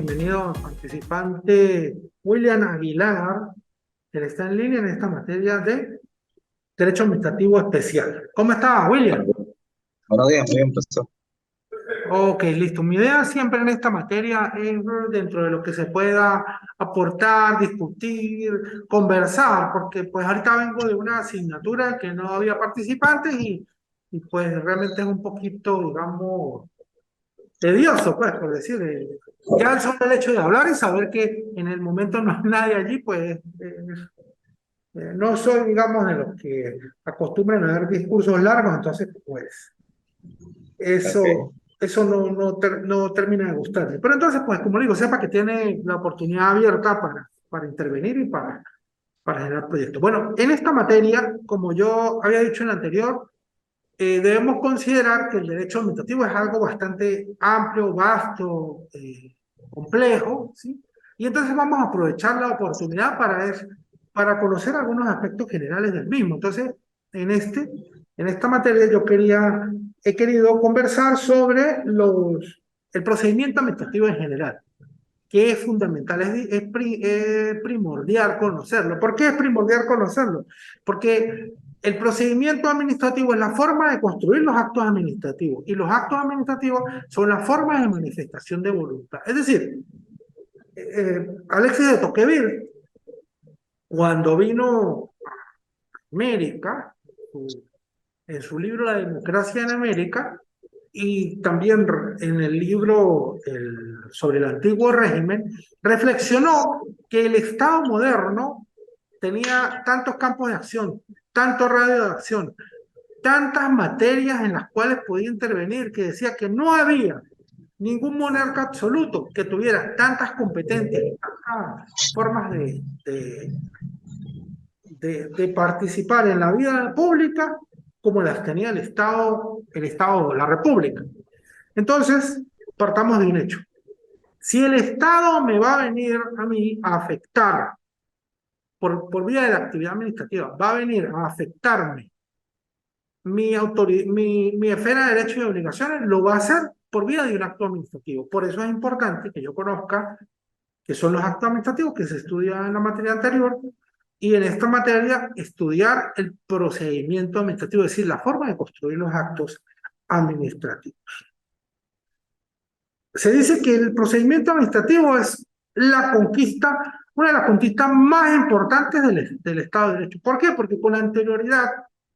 bienvenido participante William Aguilar, que está en línea en esta materia de Derecho Administrativo Especial. ¿Cómo está, William? Buenos días, muy bien, profesor. Ok, listo. Mi idea siempre en esta materia es dentro de lo que se pueda aportar, discutir, conversar, porque pues ahorita vengo de una asignatura que no había participantes y pues realmente es un poquito, digamos, tedioso, pues, por decir, ya el solo el hecho de hablar y saber que en el momento no hay nadie allí, pues, no soy, digamos, de los que acostumbran a dar discursos largos, entonces, pues, Ok, eso no termina de gustarme. Pero entonces, pues, como digo, sepa que tiene la oportunidad abierta para intervenir y para generar proyectos. Bueno, en esta materia, como yo había dicho en la anterior, debemos considerar que el derecho administrativo es algo bastante amplio, vasto, complejo, ¿sí? Y entonces vamos a aprovechar la oportunidad para conocer algunos aspectos generales del mismo. Entonces, en, este, en esta materia he querido conversar sobre el procedimiento administrativo en general, que es fundamental, es primordial conocerlo. ¿Por qué es primordial conocerlo? Porque el procedimiento administrativo es la forma de construir los actos administrativos y los actos administrativos son las formas de manifestación de voluntad. Es decir, Alexis de Tocqueville, cuando vino a América, en su libro La democracia en América, y también en el libro sobre el antiguo régimen, reflexionó que el Estado moderno tenía tantos campos de acción, tanto radio de acción, tantas materias en las cuales podía intervenir, que decía que no había ningún monarca absoluto que tuviera tantas competencias y tantas formas de participar en la vida pública como las tenía el Estado, la República. Entonces, partamos de un hecho. Si el Estado me va a venir a mí a afectar por vía de la actividad administrativa, va a venir a afectarme mi esfera de derechos y obligaciones, lo va a hacer por vía de un acto administrativo. Por eso es importante que yo conozca qué son los actos administrativos que se estudia en la materia anterior y en esta materia estudiar el procedimiento administrativo, es decir, la forma de construir los actos administrativos. Se dice que el procedimiento administrativo es la conquista, una de las conquistas más importantes del Estado de Derecho. ¿Por qué? Porque con anterioridad,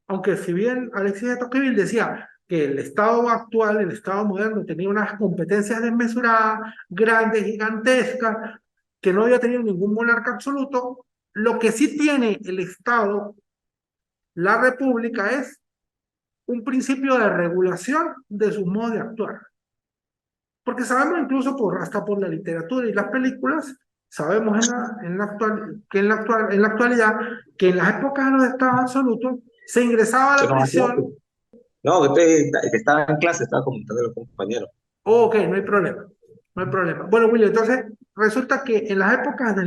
aunque si bien Alexis de Tocqueville decía que el Estado actual, el Estado moderno, tenía unas competencias desmesuradas, grandes, gigantescas, que no había tenido ningún monarca absoluto, lo que sí tiene el Estado, la República, es un principio de regulación de sus modos de actuar. Porque sabemos incluso hasta por la literatura y las películas, sabemos en la actualidad que en las épocas de los estados absolutos se ingresaba a yo la no me prisión. clase. No, que estaba en clase, estaba comentando a los compañeros. Oh, ok, no hay problema, no hay problema. Bueno, William, entonces resulta que en las épocas de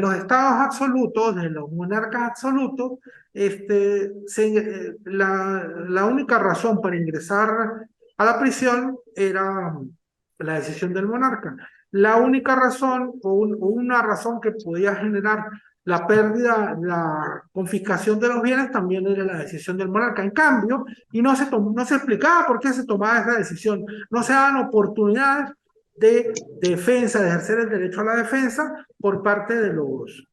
los estados absolutos, de los monarcas absolutos, la única razón para ingresar a la prisión era la decisión del monarca. La única razón o una razón que podía generar la pérdida, la confiscación de los bienes también era la decisión del monarca. En cambio, y no se explicaba por qué se tomaba esa decisión, no se daban oportunidades de defensa, de ejercer el derecho a la defensa por parte de los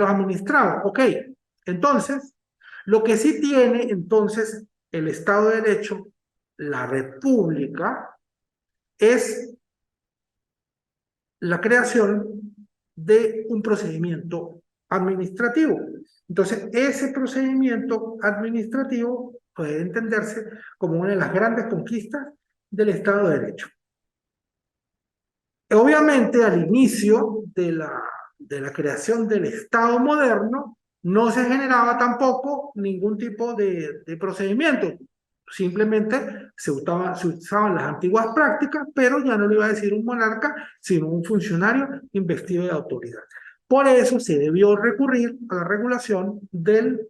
administrados. Ok, entonces, lo que sí tiene entonces el Estado de Derecho, la República, es la creación de un procedimiento administrativo. Entonces, ese procedimiento administrativo puede entenderse como una de las grandes conquistas del Estado de Derecho. Obviamente, al inicio de la creación del Estado moderno, no se generaba tampoco ningún tipo de procedimiento. Simplemente se usaban las antiguas prácticas, pero ya no le iba a decir un monarca, sino un funcionario investido de autoridad. Por eso se debió recurrir a la regulación del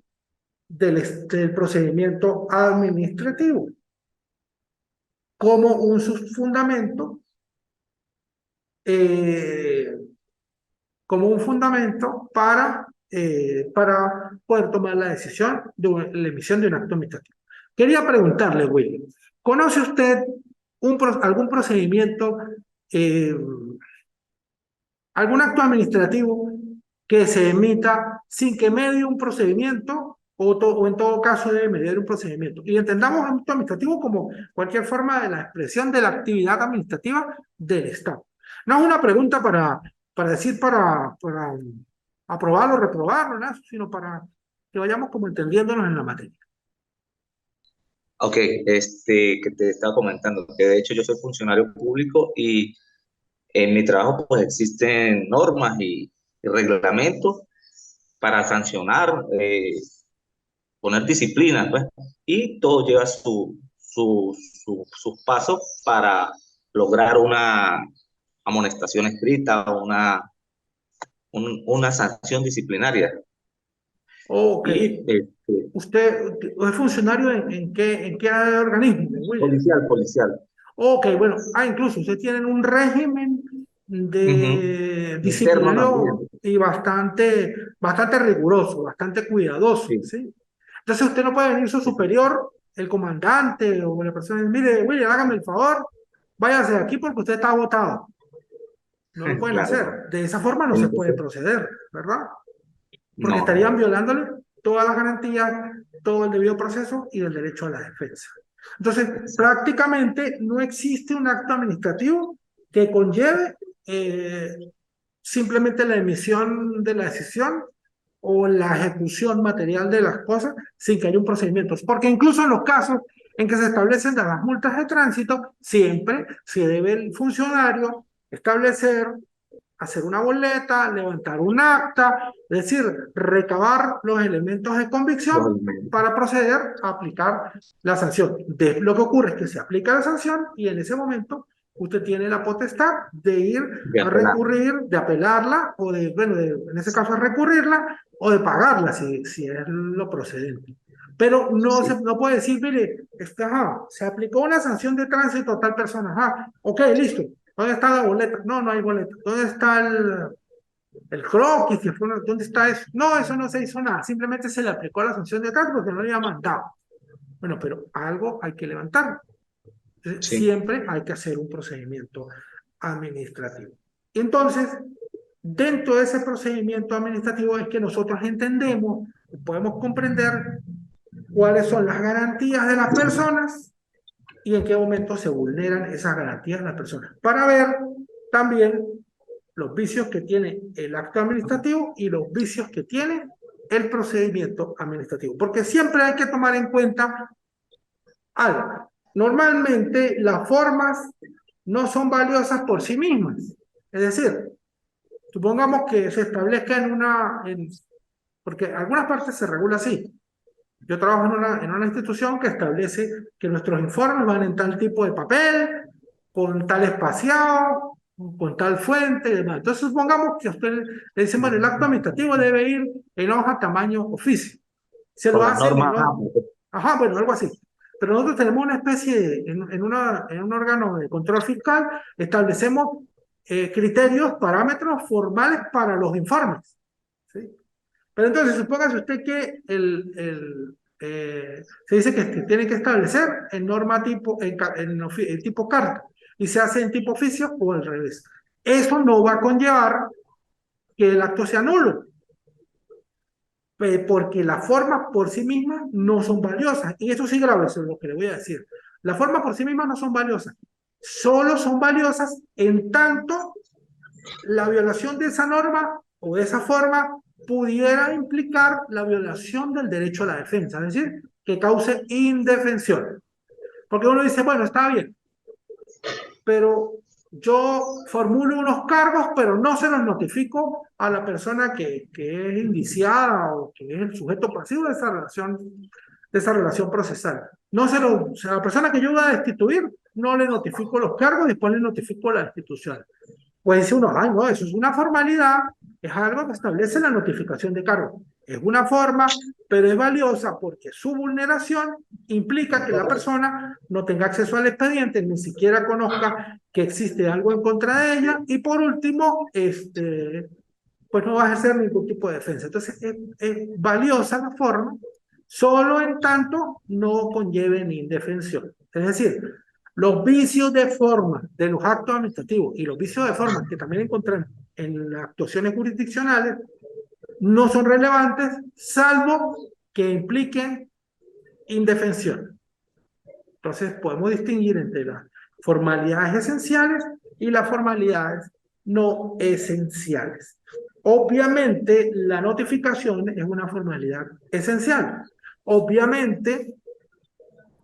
procedimiento administrativo. como un fundamento, eh, como un fundamento para poder tomar la decisión de la emisión de un acto administrativo. Quería preguntarle, William, ¿conoce usted algún procedimiento, eh, algún acto administrativo que se emita sin que medie un procedimiento o en todo caso debe mediar un procedimiento? Y entendamos acto administrativo como cualquier forma de la expresión de la actividad administrativa del Estado. No es una pregunta para decir para aprobarlo o reprobarlo, ¿no? Sino para que vayamos como entendiéndonos en la materia. Ok, que te estaba comentando, que de hecho yo soy funcionario público y en mi trabajo pues existen normas y reglamentos para sancionar, poner disciplina, pues, y todo lleva sus pasos para lograr una amonestación escrita, una sanción disciplinaria. Ok, Y ¿usted es funcionario en qué organismo, William? policial. Ok, bueno, incluso ustedes tienen un régimen Ujú. de Interno también. disciplinario y bastante riguroso, bastante cuidadoso, Sí, ¿sí? Entonces usted no puede venir su sí, superior, el comandante o la persona, y mire, William, hágame el favor, váyase de aquí porque usted está votado. No lo pueden claro, hacer. no. De esa forma no se puede Entonces, proceder, ¿verdad? Porque no, estarían violándole todas las garantías, todo el debido proceso y el derecho a la defensa. Entonces, exacto. prácticamente no existe un acto administrativo que conlleve simplemente la emisión de la decisión o la ejecución material de las cosas sin que haya un procedimiento. Porque incluso en los casos en que se establecen las multas de tránsito, siempre se debe el funcionario establecer, hacer una boleta, levantar un acta, es decir, recabar los elementos de Los convicción alimentos. para proceder a aplicar la sanción. Lo que ocurre es que se aplica la sanción y en ese momento usted tiene la potestad de ir De a apelar. recurrir, de apelarla o bueno, en ese caso recurrirla o de pagarla si es lo procedente. Pero Sí, no puede decir, mire, se aplicó una sanción de tránsito a tal persona, ok, listo, ¿dónde está la boleta? No, no hay boleta. ¿Dónde está el croquis? ¿Dónde está eso? No, eso no se hizo nada. Simplemente se le aplicó la sanción de tránsito porque no le había mandado. Bueno, pero algo hay que levantar. sí, Siempre hay que hacer un procedimiento administrativo. Entonces, dentro de ese procedimiento administrativo es que nosotros entendemos, podemos comprender cuáles son las garantías de las personas y en qué momento se vulneran esas garantías de las personas. Para ver también los vicios que tiene el acto administrativo y los vicios que tiene el procedimiento administrativo. Porque siempre hay que tomar en cuenta algo. Normalmente las formas no son valiosas por sí mismas. Es decir, supongamos que se establezca porque en algunas partes se regula así. Yo trabajo en una institución que establece que nuestros informes van en tal tipo de papel, con tal espaciado, con tal fuente y demás. Entonces, supongamos que a usted le dicen, bueno, el acto administrativo debe ir en hoja tamaño oficio. Se lo con las hacen normas. en hoja. Ajá, bueno, algo así. Pero nosotros tenemos una especie en un órgano de control fiscal, establecemos criterios, parámetros formales para los informes. ¿Sí? Pero entonces, supóngase usted que se dice que tiene que establecer en norma tipo, en tipo carta, y se hace en tipo oficio o al revés. Eso no va a conllevar que el acto sea nulo, porque las formas por sí mismas no son valiosas. Y eso sí grave, eso es lo que le voy a decir. Las formas por sí mismas no son valiosas. Solo son valiosas en tanto la violación de esa norma o de esa forma pudiera implicar la violación del derecho a la defensa, es decir, que cause indefensión. Porque uno dice, bueno, está bien, pero yo formulo unos cargos, pero no se los notifico a la persona que es indiciada o que es el sujeto pasivo de esa relación procesal. No se lo, o sea, a la persona que yo voy a destituir, no le notifico los cargos, después le notifico la destitución. Pues dice uno, ay, no, eso es una formalidad, es algo que establece la notificación de cargo. Es una forma, pero es valiosa porque su vulneración implica que la persona no tenga acceso al expediente, ni siquiera conozca que existe algo en contra de ella, y por último, pues no va a ejercer ningún tipo de defensa. Entonces, es valiosa la forma, solo en tanto no conlleve ni indefensión. Es decir, los vicios de forma de los actos administrativos y los vicios de forma que también encontramos en las actuaciones jurisdiccionales no son relevantes, salvo que impliquen indefensión. Entonces, podemos distinguir entre las formalidades esenciales y las formalidades no esenciales. Obviamente, la notificación es una formalidad esencial. Obviamente,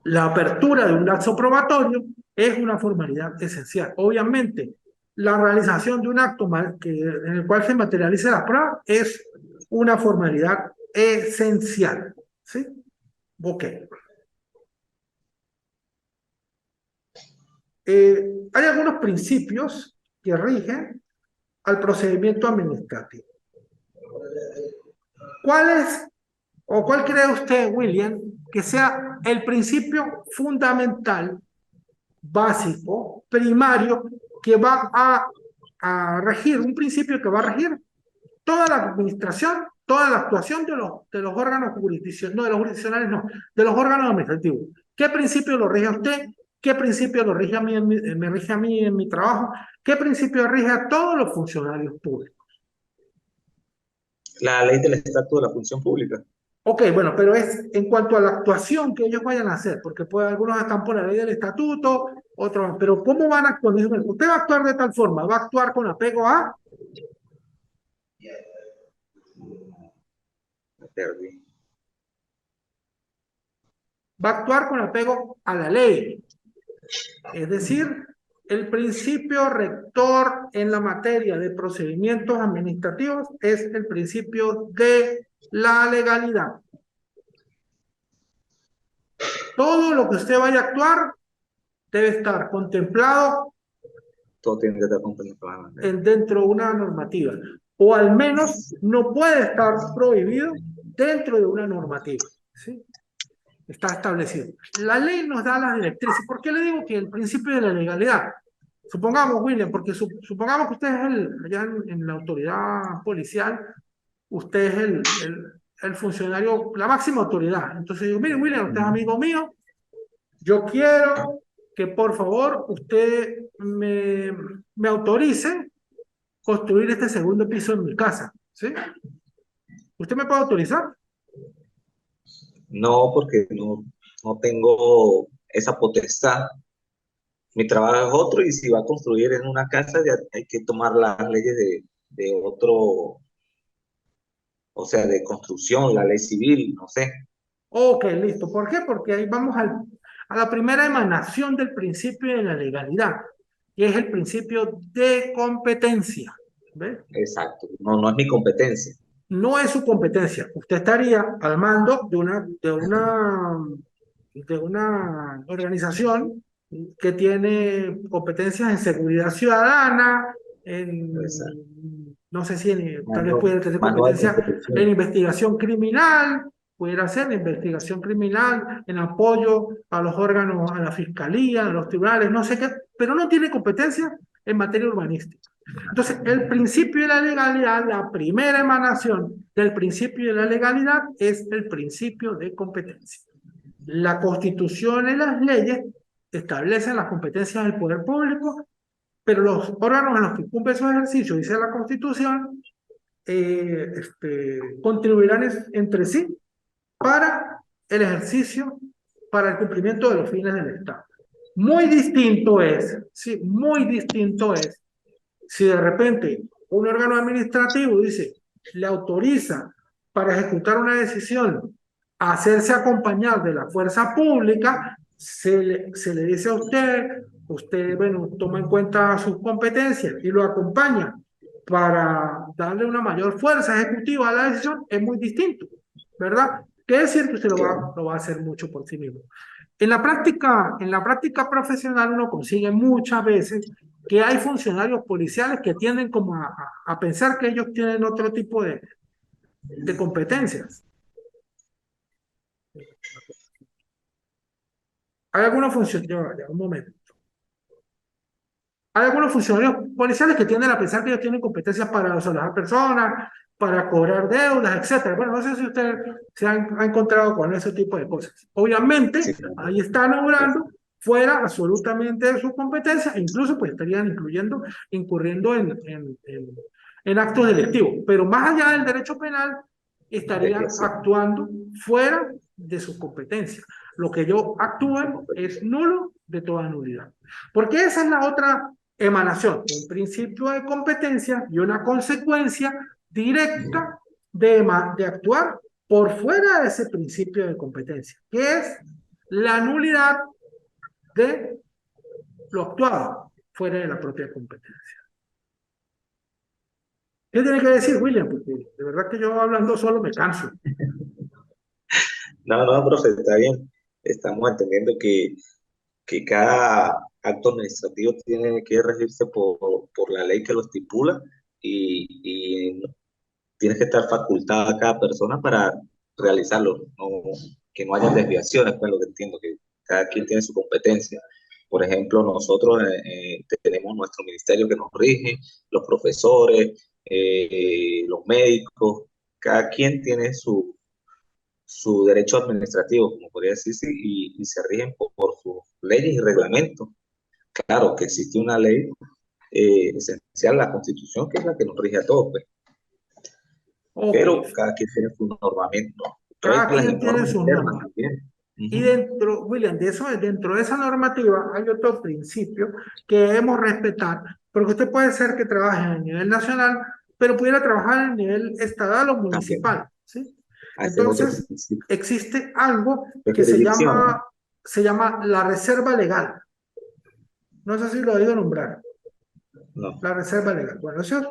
la apertura de un laxo probatorio es una formalidad esencial. Obviamente, la realización de un acto en el cual se materialice la prueba es una formalidad esencial. ¿Sí? Ok. Hay algunos principios que rigen al procedimiento administrativo. ¿Cuál es o cuál cree usted, William, que sea el principio fundamental, básico, primario, que va a regir, un principio que va a regir toda la administración, toda la actuación de los órganos jurisdiccionales, no de los jurisdiccionales, no, de los órganos administrativos? ¿Qué principio lo rige a usted? ¿Qué principio lo rige a mí, me rige a mí en mi trabajo? ¿Qué principio rige a todos los funcionarios públicos? La ley del estatuto de la función pública. Ok, bueno, pero es en cuanto a la actuación que ellos vayan a hacer, porque pues, algunos están por la ley del estatuto, otros, pero ¿cómo van a actuar? Usted va a actuar de tal forma, va a actuar con apego a, Me perdí. va a actuar con apego a la ley. Es decir, el principio rector en la materia de procedimientos administrativos es el principio de la legalidad. Todo lo que usted vaya a actuar debe estar contemplado Todo tiene que estar contemplado. dentro de una normativa, o al menos no puede estar prohibido dentro de una normativa. ¿Sí? Está establecido. La ley nos da las directrices. ¿Por qué le digo que el principio de la legalidad? Supongamos, William, porque supongamos que usted es allá en la autoridad policial, usted es el funcionario, la máxima autoridad. Entonces digo, mire, William, usted es amigo mío, yo quiero que por favor usted me autorice construir este segundo piso en mi casa. ¿Sí? ¿Usted me puede autorizar? No, porque no tengo esa potestad. Mi trabajo es otro y si va a construir en una casa ya hay que tomar las leyes de otro, o sea, de construcción, la ley civil, no sé. Ok, listo. ¿Por qué? Porque ahí vamos a la primera emanación del principio de la legalidad, que es el principio de competencia. ¿Ve? Exacto, no es mi competencia. No es su competencia. Usted estaría al mando de una organización que tiene competencias en seguridad ciudadana, Exacto. no sé si tal vez Manual, pudiera tener manual de competencias en construcción. investigación criminal, pudiera ser en investigación criminal, en apoyo a los órganos, a la fiscalía, a los tribunales, no sé qué, pero no tiene competencia en materia urbanística. Entonces, el principio de la legalidad, la primera emanación del principio de la legalidad es el principio de competencia. La Constitución y las leyes establecen las competencias del poder público, pero los órganos en los que cumple su ejercicio, dice la Constitución, contribuirán entre sí para el ejercicio, para el cumplimiento de los fines del Estado. Muy distinto es, sí, muy distinto es si de repente un órgano administrativo dice, le autoriza para ejecutar una decisión a hacerse acompañar de la fuerza pública, se le dice a usted, bueno, toma en cuenta sus competencias y lo acompaña para darle una mayor fuerza ejecutiva a la decisión, es muy distinto, ¿verdad? Quiere decir que usted lo va a hacer mucho por sí mismo. En la práctica profesional uno consigue muchas veces que hay funcionarios policiales que tienden como a pensar que ellos tienen otro tipo de competencias. Hay algunos funcionarios, un momento. Hay algunos funcionarios policiales que tienden a pensar que ellos tienen competencias para desalojar personas, para cobrar deudas, etcétera. Bueno, no sé si usted ha encontrado con ese tipo de cosas. Obviamente, Sí, ahí están obrando fuera absolutamente de su competencia, e incluso pues estarían incurriendo en actos delictivos. Pero más allá del derecho penal, estarían actuando fuera de sus competencias. Lo que ellos actúan es nulo de toda nulidad. Porque esa es la otra emanación, un principio de competencia y una consecuencia directa de actuar por fuera de ese principio de competencia, que es la nulidad de lo actuado fuera de la propia competencia. ¿Qué tiene que decir, William? Porque de verdad que yo hablando solo me canso. no, no, profe, está bien. Estamos entendiendo que cada acto administrativo tiene que regirse por la ley que lo estipula y tiene que estar facultada cada persona para realizarlo, que no haya desviaciones, pues lo que entiendo, que cada quien tiene su competencia. Por ejemplo, nosotros tenemos nuestro ministerio que nos rige, los profesores, los médicos, cada quien tiene su derecho administrativo, como podría decirse, y se rigen por sus leyes y reglamentos. Claro que existe una ley esencial, la Constitución, que es la que nos rige a todos, pues, pero Okay. cada quien tiene su normamiento. Pero hay Cada las quien tiene normas sus internas normas. también. Y Ujú. dentro, William, dentro de esa normativa hay otro principio que debemos respetar, porque usted puede ser que trabaje a nivel nacional, pero pudiera trabajar a nivel estatal o También, municipal, ¿sí? ese es otro Entonces, principio existe algo de que jurisdicción, ¿no? se llama la reserva legal. No sé si lo he oído nombrar, No, la reserva legal. Bueno, eso es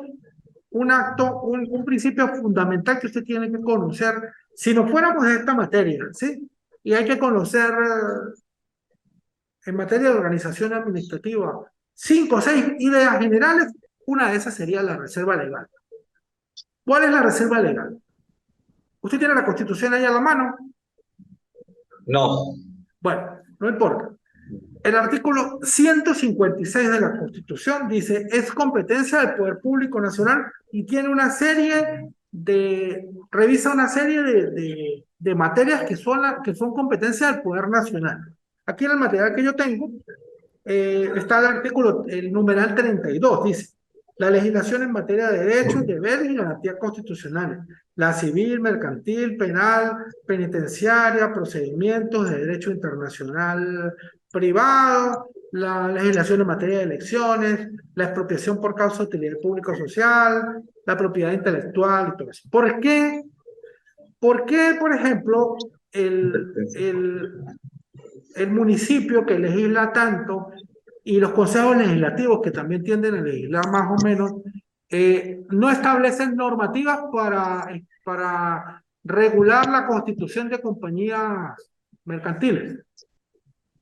un acto, un principio fundamental que usted tiene que conocer si nos fuéramos de esta materia, ¿sí? Y hay que conocer en materia de organización administrativa, 5 o 6 ideas generales, una de esas sería la reserva legal. ¿Cuál es la reserva legal? ¿Usted tiene la Constitución ahí a la mano? no, Bueno, no importa. El artículo 156 de la Constitución dice, es competencia del Poder Público Nacional y tiene una serie revisa una serie de materias que son competencia del Poder Nacional. Aquí en el material que yo tengo, está el artículo, el numeral 32, dice, la legislación en materia de derechos, deberes y garantías constitucionales, la civil, mercantil, penal, penitenciaria, procedimientos de derecho internacional privado, la legislación en materia de elecciones, la expropiación por causa de utilidad pública o social, la propiedad intelectual y todo eso. ¿Por qué? ¿Por qué, por ejemplo, el municipio que legisla tanto y los consejos legislativos que también tienden a legislar más o menos, no establecen normativas para regular la constitución de compañías mercantiles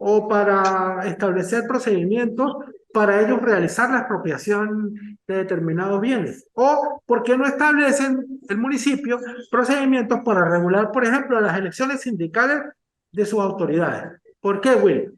o para establecer procedimientos para ellos realizar la expropiación de determinados bienes? ¿O por qué no establecen el municipio procedimientos para regular, por ejemplo, las elecciones sindicales de sus autoridades? ¿Por qué, Will?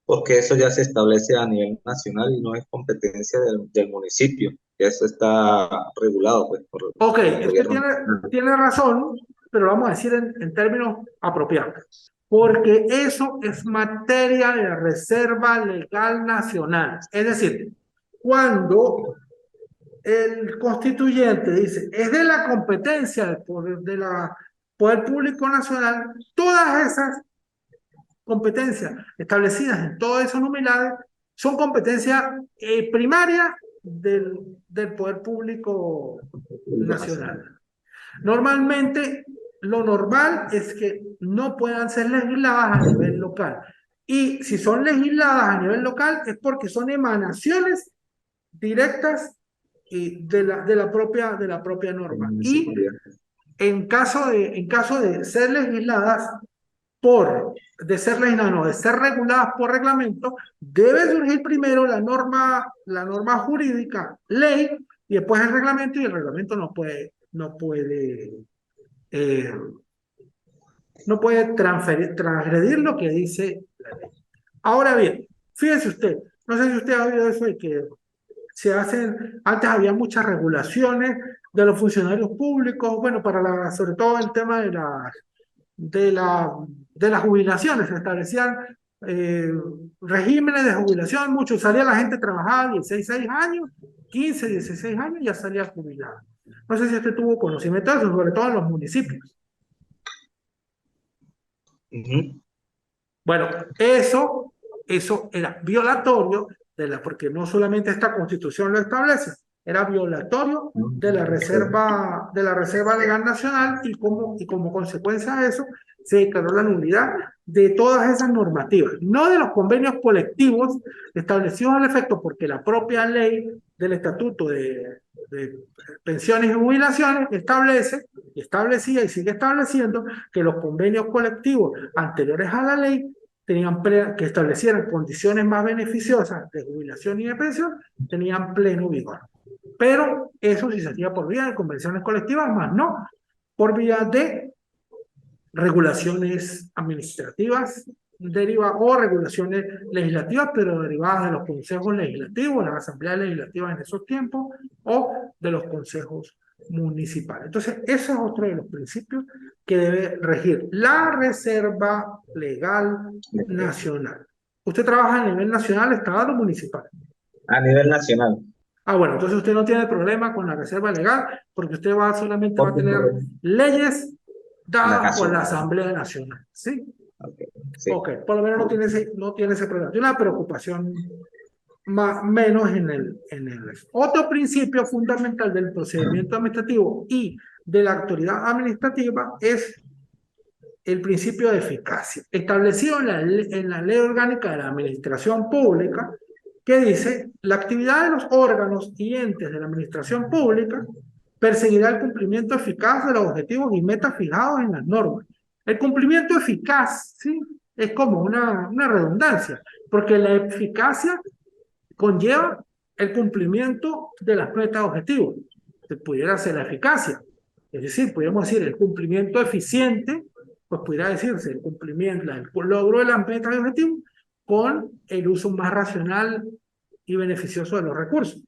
porque eso ya se establece a nivel nacional y no es competencia del municipio. Eso está regulado, pues, Ok, por el usted gobierno nacional. tiene razón, pero lo vamos a decir en términos apropiados. Porque eso es materia de reserva legal nacional. Es decir, cuando el constituyente dice, es de la competencia del Poder Público Nacional, todas esas competencias establecidas en todos esos numerales son competencias primarias del Poder Público Público nacional. Nacional. Normalmente, lo normal es que no puedan ser legisladas a nivel local. Y si son legisladas a nivel local es porque son emanaciones directas de la propia En la norma. Y municipalidad. en caso de ser legisladas de ser reguladas por reglamento, debe surgir primero la norma jurídica, ley, y después el reglamento, y el reglamento no puede, eh, no puede transgredir lo que dice la ley. Ahora bien, fíjese usted, no sé si usted ha oído eso de que se hacen, antes había muchas regulaciones de los funcionarios públicos, bueno, sobre todo el tema de, la, de las jubilaciones, se establecían eh, regímenes de jubilación, mucho, salía la gente, trabajaba 16 años, 15, 16 años, y ya salía jubilada. No sé si usted tuvo conocimiento de eso, sobre todo en los municipios. Ujú. Bueno, eso era violatorio porque no solamente esta constitución lo establece, era violatorio Ok. de la Reserva Legal Nacional y como consecuencia de eso se declaró la nulidad de todas esas normativas, no de los convenios colectivos establecidos al efecto porque la propia ley del Estatuto de Pensiones y Jubilaciones establecía y sigue estableciendo que los convenios colectivos anteriores a la ley que establecieran condiciones más beneficiosas de jubilación y de pensión, tenían pleno vigor. Pero eso sí se hacía por vía de convenciones colectivas, más no por vía de regulaciones administrativas o regulaciones legislativas, pero derivadas de los consejos legislativos, las asambleas legislativas en esos tiempos, o de los consejos municipales. Entonces, ese es otro de los principios que debe regir la Reserva Legal Nacional. ¿Usted trabaja a nivel nacional, estatal o municipal? A nivel nacional. Ah, bueno, entonces usted no tiene problema con la reserva legal porque usted solamente va a Porque tener leyes dadas por la nacional. Asamblea Nacional. ¿Sí? Ok, Ok, sí. por lo menos no tiene ese problema. Tiene una preocupación menos en el. Otro principio fundamental del procedimiento administrativo y de la autoridad administrativa es el principio de eficacia, establecido en la Ley Orgánica de la Administración Pública, que dice, la actividad de los órganos y entes de la administración pública perseguirá el cumplimiento eficaz de los objetivos y metas fijados en las normas. El cumplimiento eficaz, ¿sí? Es como una redundancia, porque la eficacia conlleva el cumplimiento de las metas objetivos. Se pudiera ser la eficacia. Es decir, podríamos decir el cumplimiento eficiente, pues pudiera decirse el cumplimiento, el logro de las metas y objetivos con el uso más racional y beneficioso de los recursos.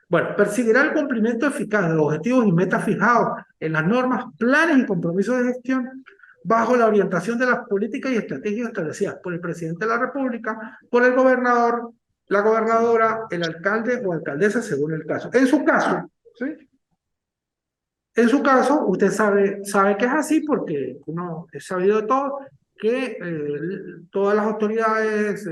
Bueno, perseguirá el cumplimiento eficaz de los objetivos y metas fijados en las normas, planes y compromisos de gestión bajo la orientación de las políticas y estrategias establecidas por el presidente de la República, por el gobernador, la gobernadora, el alcalde o alcaldesa, según el caso. ¿Sí? En su caso, usted sabe que es así porque uno es sabido de todo, que todas las autoridades,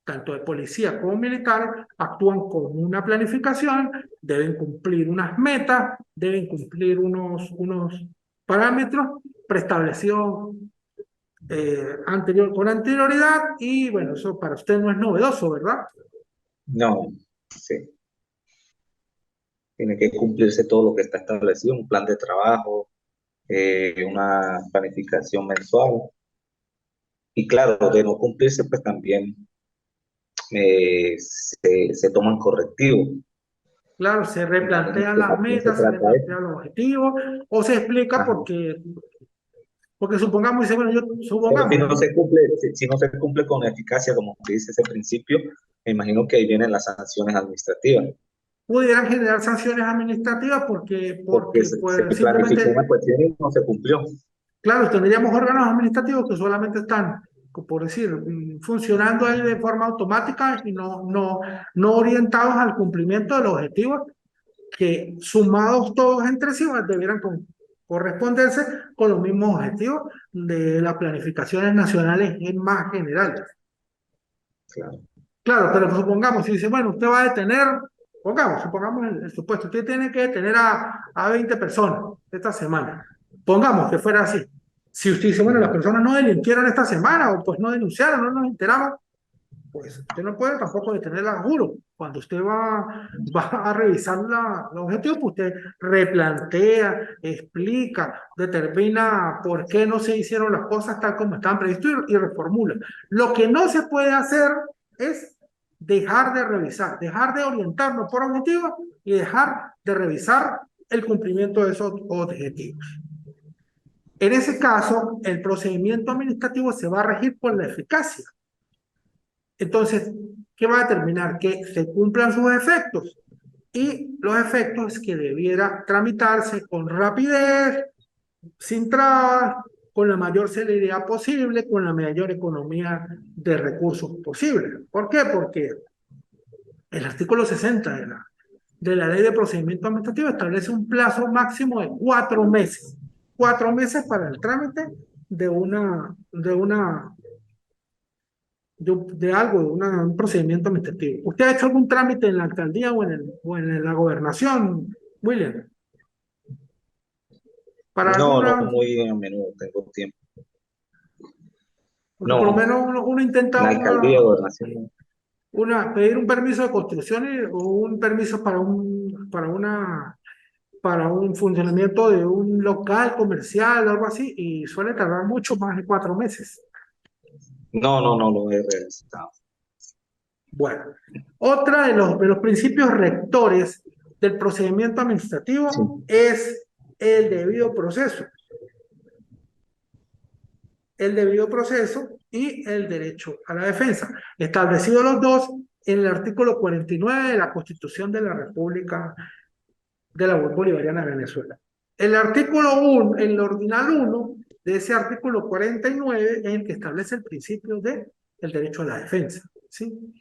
tanto de policía como militares, actúan con una planificación, deben cumplir unas metas, deben cumplir unos parámetros preestablecidos con anterioridad y bueno, eso para usted no es novedoso, ¿verdad? No, sí. Tiene que cumplirse todo lo que está establecido, un plan de trabajo, una planificación mensual. Y claro, de no cumplirse, pues también se toman correctivos. Claro, se En replantean este las también se metas, se trata de eso. replantean los objetivos, o se explica Ajá. porque supongamos, dice, bueno, Pero si supongamos, no se cumple, si no se cumple con eficacia, como dice ese principio, me imagino que ahí vienen las sanciones administrativas, pudieran generar sanciones administrativas porque se pues, planificó una simplemente, cuestión y no se cumplió. claro, tendríamos órganos administrativos que solamente están, por decir, funcionando ahí de forma automática y no orientados al cumplimiento de los objetivos que sumados todos entre sí debieran corresponderse con los mismos objetivos de las planificaciones nacionales en más generales. Claro. Claro, pero supongamos, si dice, bueno, usted va a detener, supongamos el supuesto, usted tiene que detener a 20 personas esta semana. Pongamos que fuera así. Si usted dice, bueno, las Ujú. personas no delinquieron esta semana o pues no denunciaron, no nos enteramos, pues usted no puede tampoco detenerla a juro. Cuando usted va a revisar los objetivos, pues usted replantea, explica, determina por qué no se hicieron las cosas tal como estaban previstas y reformula. Lo que no se puede hacer es dejar de revisar, dejar de orientarnos por objetivos y dejar de revisar el cumplimiento de esos objetivos. En ese caso, el procedimiento administrativo se va a regir por la eficacia. Entonces, ¿qué va a determinar? Que se cumplan sus efectos. Y los efectos es que debiera tramitarse con rapidez, sin trabas, con la mayor celeridad posible, con la mayor economía de recursos posible. ¿Por qué? Porque el artículo 60 de la Ley de Procedimiento Administrativo establece un plazo máximo de 4 meses. 4 meses para el trámite de un procedimiento administrativo. ¿Usted ha hecho algún trámite en la alcaldía o en la gobernación, William? Para No, no alguna, muy a menudo tengo tiempo. porque por lo No, menos uno intenta en la alcaldía, gobernación, no. pedir un permiso de construcción o un permiso para un funcionamiento de un local comercial o algo así, y suele tardar mucho más de 4 meses. No, no, no lo he realizado. Bueno, otra de los principios rectores del procedimiento Sí. administrativo es el debido proceso. El debido proceso y el derecho a la defensa, establecidos los dos en el artículo 49 de la Constitución de la República de la Bolivariana de Venezuela. El artículo 1, el ordinal 1 de ese artículo 49 es el que establece el principio del derecho a la defensa, ¿sí?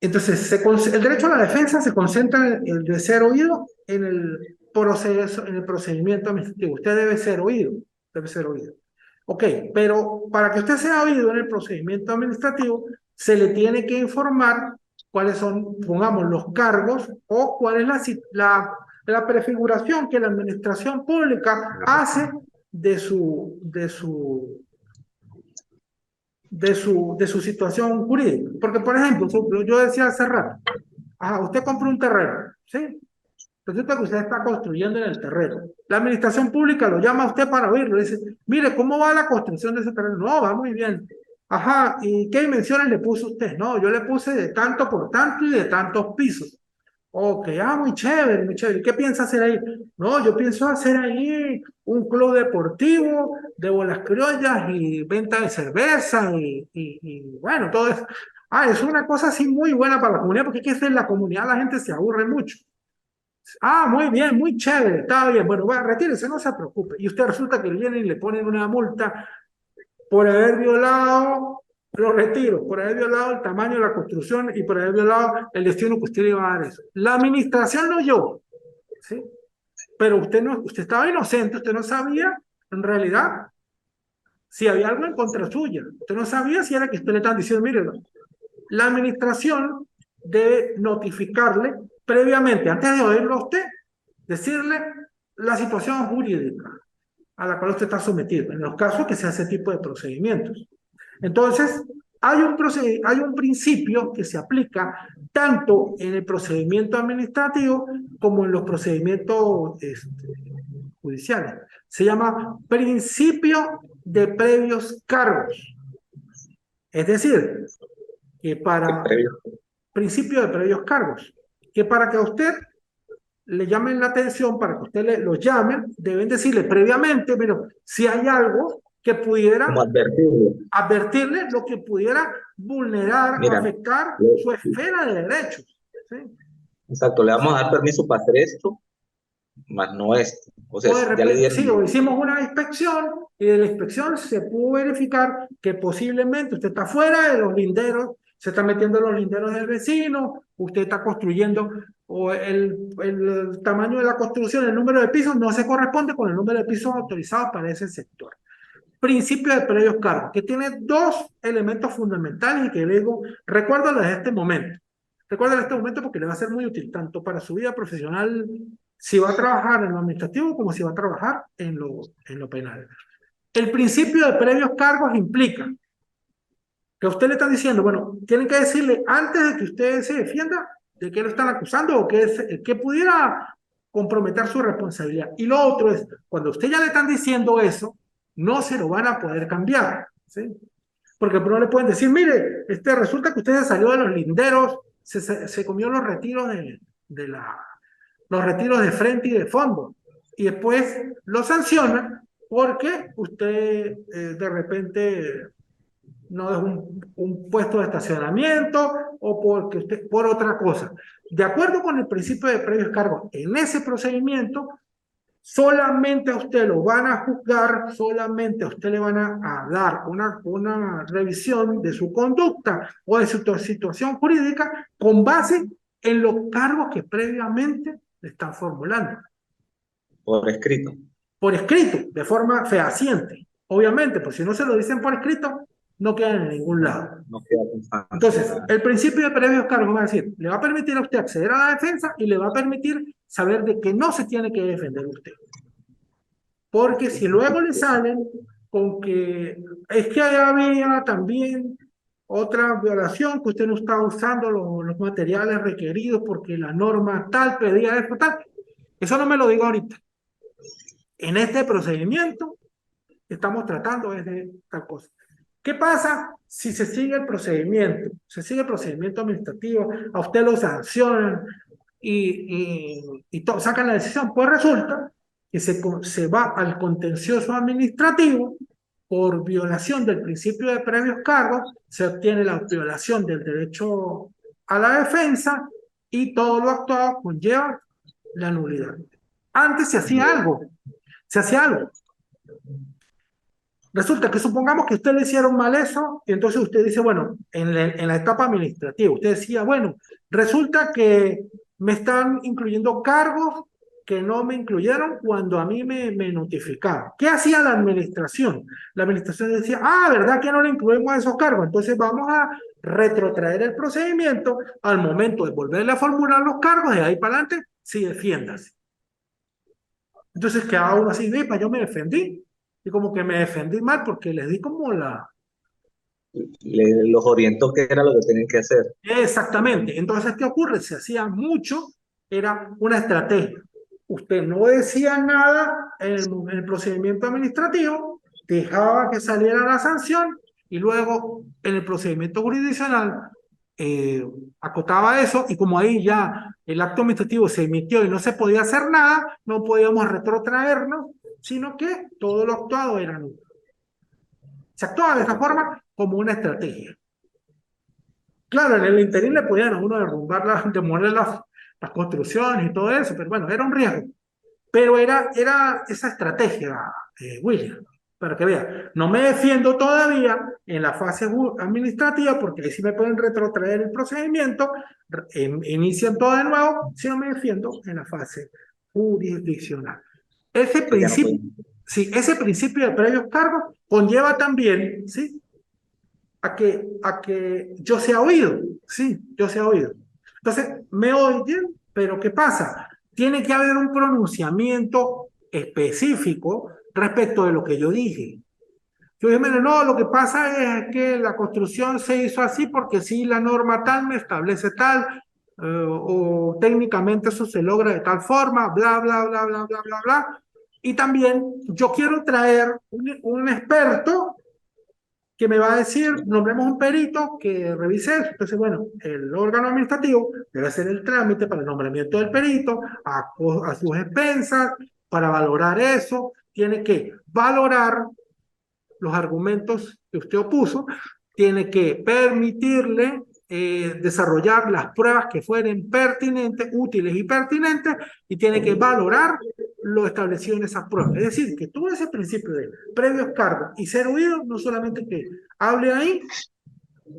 Entonces, el derecho a la defensa se concentra en el de ser oído en el proceso, en el procedimiento administrativo. Usted debe ser oído, debe ser oído. Ok, pero para que usted sea oído en el procedimiento administrativo, se le tiene que informar cuáles son, pongamos, los cargos o cuál es la prefiguración que la administración pública hace de su situación jurídica. Porque, por ejemplo, yo decía hace rato, usted compra un terreno, ¿sí? Resulta que usted está construyendo en el terreno. La administración pública lo llama a usted para oírlo. Le dice, mire, ¿cómo va la construcción de ese terreno? No, va muy bien. Ajá, ¿y qué dimensiones le puso usted? No, yo le puse de tanto por tanto y de tantos pisos. Ok, muy chévere, muy chévere. ¿Qué piensa hacer ahí? No, yo pienso hacer ahí un club deportivo de bolas criollas y venta de cerveza y bueno, todo eso. Es una cosa así muy buena para la comunidad, porque es que en la comunidad la gente se aburre mucho. Muy bien, muy chévere, está bien. Bueno, retírese, no se preocupe. Y usted resulta que viene y le ponen una multa por haber violado los retiros, por haber violado el tamaño de la construcción y por haber violado el destino que usted le iba a dar eso. La administración no yo, ¿sí? Pero usted estaba inocente, usted no sabía en realidad si había algo en contra suya. Usted no sabía si era que usted le estaban diciendo, mire, la administración debe notificarle previamente, antes de oírlo a usted, decirle la situación jurídica a la cual usted está sometido, en los casos que se hace ese tipo de procedimientos. Entonces, hay un principio que se aplica tanto en el procedimiento administrativo como en los procedimientos judiciales. Se llama principio de previos cargos. Es decir, que para principio de previos cargos, que para que a usted le llamen la atención, para que usted lo llamen, deben decirle previamente, pero si hay algo que pudiera Como advertirle lo que pudiera vulnerar o mira, afectar su esfera de derechos. ¿Sí? exacto, le vamos a dar permiso para hacer esto, más no esto. O sea, O de ya le repente, dieron. sí, o hicimos una inspección y de la inspección se pudo verificar que posiblemente usted está fuera de los linderos, se está metiendo en los linderos del vecino, usted está construyendo, o el tamaño de la construcción, el número de pisos no se corresponde con el número de pisos autorizados para ese sector. Principio de previos cargos, que tiene dos elementos fundamentales y que le digo, recuérdalo desde este momento. Recuérdalo desde este momento porque le va a ser muy útil, tanto para su vida profesional, si va a trabajar en lo administrativo, como si va a trabajar en lo penal. El principio de previos cargos implica que a usted le están diciendo, bueno, tienen que decirle antes de que usted se defienda de que lo están acusando o que pudiera comprometer su responsabilidad. Y lo otro es, cuando a usted ya le están diciendo eso, no se lo van a poder cambiar, ¿sí? Porque no le pueden decir, mire, resulta que usted se salió de los linderos, se comió los retiros los retiros de frente y de fondo, y después lo sanciona porque usted de repente no es un puesto de estacionamiento o porque usted, por otra cosa. De acuerdo con el principio de previos cargos, en ese procedimiento, solamente a usted lo van a juzgar, solamente a usted le van a dar una revisión de su conducta o de su situación jurídica con base en los cargos que previamente le están formulando. Por escrito. Por escrito, de forma fehaciente. Obviamente, pues si no se lo dicen por escrito, no quedan en ningún lado. No queda constancia. Entonces, el principio de previos cargos va a decir, le va a permitir a usted acceder a la defensa y le va a permitir saber de que no se tiene que defender usted. Porque si luego le salen con que es que había también otra violación, que usted no estaba usando los materiales requeridos porque la norma tal pedía esto, tal, eso no me lo digo ahorita. En este procedimiento estamos tratando de tal cosa. ¿Qué pasa si se sigue el procedimiento? Se sigue el procedimiento administrativo, a usted lo sancionan y sacan la decisión. Pues resulta que se va al contencioso administrativo por violación del principio de previos cargos, se obtiene la violación del derecho a la defensa y todo lo actuado conlleva la nulidad. Antes se hacía algo. Resulta que supongamos que usted le hicieron mal eso, y entonces usted dice, bueno, en la etapa administrativa, usted decía, bueno, resulta que me están incluyendo cargos que no me incluyeron cuando a mí me notificaron. ¿Qué hacía la administración? La administración decía, ¿verdad que no le incluimos esos cargos? Entonces vamos a retrotraer el procedimiento al momento de volverle a formular los cargos, de ahí para adelante, sí, defiéndase. Entonces quedaba uno así, yo me defendí. Y como que me defendí mal porque les di como Los orientó que era lo que tenían que hacer. Exactamente. Entonces, ¿qué ocurre? Se hacía mucho, era una estrategia. Usted no decía nada en el procedimiento administrativo, dejaba que saliera la sanción y luego en el procedimiento jurisdiccional acotaba eso y como ahí ya el acto administrativo se emitió y no se podía hacer nada, no podíamos retrotraernos, sino que todo lo actuado era nulo. Se actuaba de esa forma como una estrategia. Claro, en el interín le podían a uno derrumbar, demoler las construcciones y todo eso, pero bueno, era un riesgo. Pero era esa estrategia, William, para que vea. No me defiendo todavía en la fase administrativa, porque ahí sí me pueden retrotraer el procedimiento, inician todo de nuevo, si no me defiendo en la fase jurisdiccional. Ese principio, sí, ese principio de previos cargos conlleva también, ¿sí?, a que yo sea oído, sí, yo sea oído. Entonces, me oyen, pero ¿qué pasa? Tiene que haber un pronunciamiento específico respecto de lo que yo dije. Yo dije, no, lo que pasa es que la construcción se hizo así porque sí, la norma tal me establece tal, o técnicamente eso se logra de tal forma, bla, bla, bla, bla, bla, bla, bla. Y también yo quiero traer un experto que me va a decir, nombremos un perito que revise eso. Entonces, bueno, el órgano administrativo debe hacer el trámite para el nombramiento del perito a sus expensas, para valorar eso, tiene que valorar los argumentos que usted opuso, tiene que permitirle desarrollar las pruebas que fueren pertinentes, útiles y pertinentes, y tiene que valorar lo establecido en esas pruebas. Es decir, que todo ese principio de previos cargos y ser oído, no solamente que hable ahí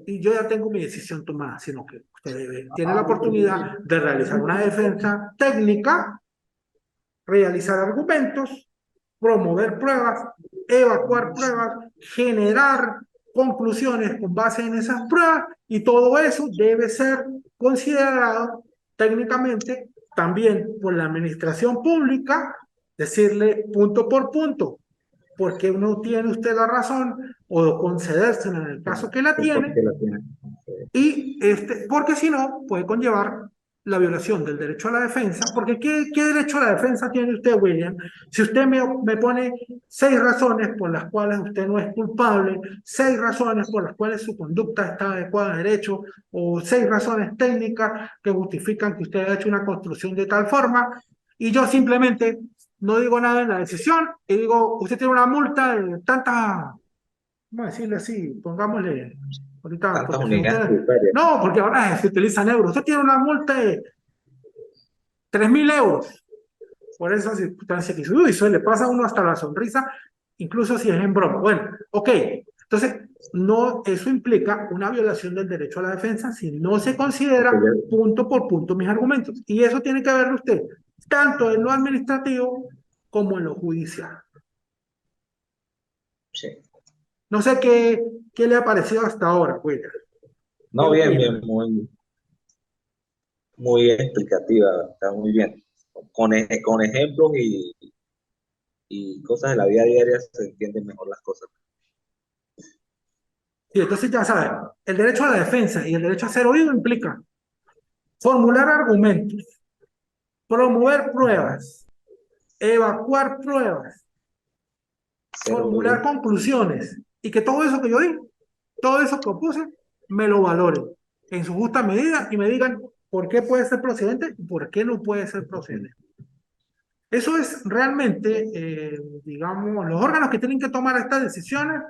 y yo ya tengo mi decisión tomada, sino que usted tiene la oportunidad de realizar una defensa técnica, realizar argumentos, promover pruebas, evacuar pruebas, generar conclusiones con base en esas pruebas, y todo eso debe ser considerado técnicamente también por la administración pública, decirle punto por punto, porque no tiene usted la razón, o concedérsela en el caso que la tiene, y porque si no puede conllevar la violación del derecho a la defensa, porque ¿qué derecho a la defensa tiene usted, William? Si usted me pone 6 razones por las cuales usted no es culpable, 6 razones por las cuales su conducta está adecuada a derecho, o 6 razones técnicas que justifican que usted ha hecho una construcción de tal forma, y yo simplemente no digo nada en la decisión, y digo, usted tiene una multa de tanta, vamos a decirle así, pongámosle, ahorita, Tantas porque si unidades usted, tributarias. no, porque ahora se utilizan euros, usted tiene una multa de 3.000 euros por esa circunstancia que hizo, y eso le pasa a uno hasta la sonrisa, incluso si es en broma. Bueno, ok, entonces, no, eso implica una violación del derecho a la defensa si no se Ok, considera punto por punto mis argumentos, y eso tiene que verlo usted, tanto en lo administrativo como en lo judicial. sí. No sé qué le ha parecido hasta ahora, William. ¿Qué No, bien, bien, opina? muy explicativa, está muy bien. Con ejemplos y cosas de la vida diaria se entienden mejor las cosas. Sí, entonces ya saben, el derecho a la defensa y el derecho a ser oído implica formular argumentos, promover Ujú. pruebas, evacuar pruebas, Ser formular oído. conclusiones y que todo eso que yo digo, todo eso que opuse, me lo valoren en su justa medida y me digan por qué puede ser procedente y por qué no puede ser procedente. Eso es realmente, digamos, los órganos que tienen que tomar estas decisiones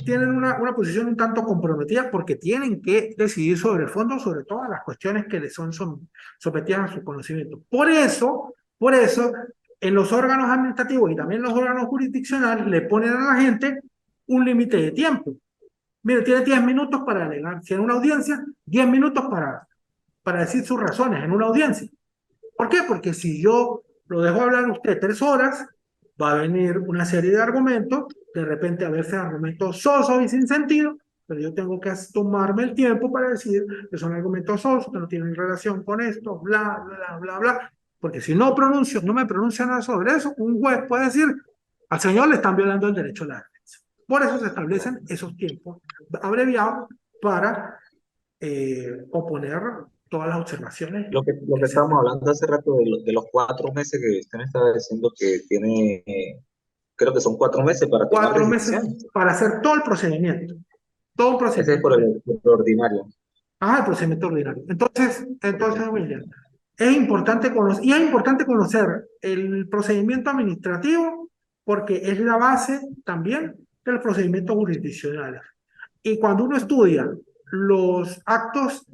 tienen una posición un tanto comprometida porque tienen que decidir sobre el fondo, sobre todas las cuestiones que les son sometidas a su conocimiento. Por eso, en los órganos administrativos y también en los órganos jurisdiccionales le ponen a la gente un límite de tiempo. Mire, tiene 10 minutos para alegar. Si en una audiencia, 10 minutos para decir sus razones en una audiencia. ¿Por qué? Porque si yo lo dejo hablar a usted 3 horas, va a venir una serie de argumentos, de repente a veces argumentos sosos y sin sentido, pero yo tengo que tomarme el tiempo para decir que son argumentos sosos, que no tienen relación con esto, bla, bla, bla, bla. Porque si no me pronuncio nada sobre eso, un juez puede decir, al señor le están violando el derecho a la defensa. Por eso se establecen esos tiempos abreviados para oponer todas las observaciones Lo que que se estábamos hagan. hablando hace rato de los 4 meses que usted me estaba diciendo que tiene, creo que son 4 meses para tomar 4 meses decisiones. para hacer todo el procedimiento, todo un Ese es procedimiento legal. por el ordinario. Ah, el procedimiento ordinario. Entonces, William, es importante conocer, y es importante conocer el procedimiento administrativo porque es la base también de los procedimientos jurisdiccionales. Y cuando uno estudia los actos,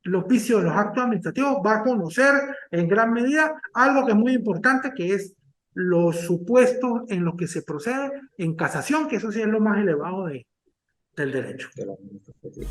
los vicios de los actos administrativos, va a conocer en gran medida algo que es muy importante, que es los supuestos en los que se procede en casación, que eso sí es lo más elevado del derecho. De la administración.